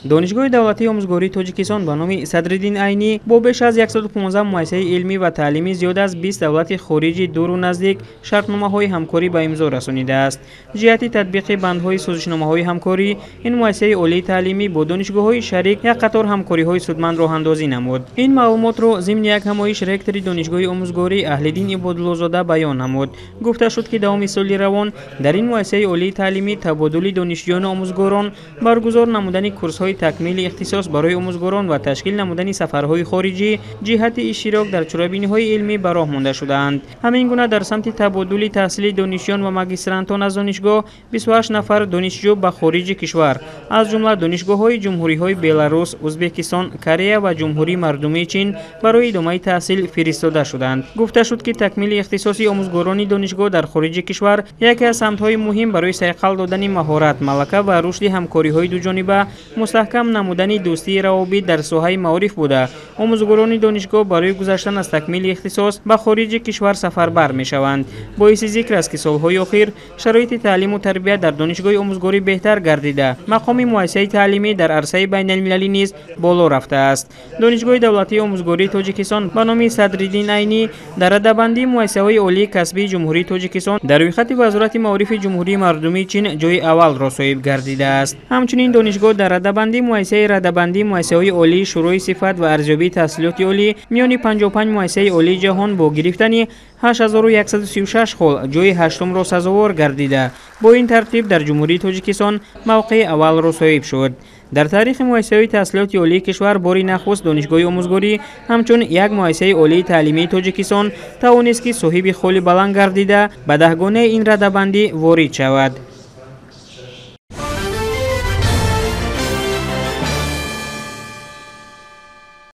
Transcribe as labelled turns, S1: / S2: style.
S1: دانشگاه دولتی آموزگاری تاجیکستان به نام صدرالدین عینی با بیش از 115 مؤسسه علمی و تعلیمی زیاد از 20 دولت خارجی دور و نزدیک شرطنامه‌های همکاری به امضا رسانیده است. جهت تطبیق بندهای سازشنامه‌های همکاری، این مؤسسه عالی تعلیمی با دانشگاه‌های شریک یک قطار همکاری‌های سودمند راه اندازی نمود. این معلومات را ضمن یک همایش رکتور دانشگاه آموزگاری اهل‌دین عبادالله‌زاده بیان نمود. گفته شد که دوام سال روان در این مؤسسه عالی تعلیمی تبادل دانشجویان آموزگاران، برگزار نمودن کورس‌های تکمیل اختصاص برای آموزگاران و تشکیل نمودن سفرهای خارجی جهت اشتراک در چرابینی‌های علمی به راه مانده شدند. همین گونه در سمت تبادل تحصیل دانشجویان و ماگسترانتان از دانشگاه 28 نفر دانشجو به خارج کشور از جمله دانشگاه‌های جمهوری‌های بلاروس، ازبکستان، کره و جمهوری مردمی چین برای ادامه تحصیل فرستاده شدند. گفته شد که تکمیل اختصاصی آموزگاران دانشگاه در خارج کشور یکی از سمت‌های مهم برای صقل دادن مهارت، ملکه و رشد همکاری‌های دوجانبه، مستحکم نمودن دوستی روابط در ساحه معارف بوده. آموزگاران دانشگاه برای گذشتن از تکمیل اختصاص به خارج کشور سفربر می‌شوند. باعث ذکر است که سال‌های اخیر شرایط تعلیم و تربیت در دانشگاه آموزگاری بهتر گردیده، مقام مؤسسه تعلیمی در عرصه بین‌المللی نیز بالا رفته است. دانشگاه دولتی آموزگاری تاجیکستان به نام صدرالدین عینی در رده‌بندی مؤسسه‌های عالی کسبی جمهوری تاجیکستان در رویخط وزارت معارف جمهوری مردمی چین جای اول را صاحب گردیده است. همچنین دانشگاه در رده‌بندی مؤسسه‌های عالی شروع صفت و ارزیابی تحصیلات عالی میان 55 مؤسسه عالی جهان با گرفتن 8136 خل جای هشتم را سزاوار گردیده. با این ترتیب در جمهوری تاجیکستان موقع اول را صاحب شد. در تاریخ مؤسسه‌های تحصیلات عالی کشور باری نخست دانشگاه آموزگاری همچون یک مؤسسه عالی تعلیمی تاجیکستان توانست که صاحب خل بلند گردیده به دهگانه این رده‌بندی وارد شود.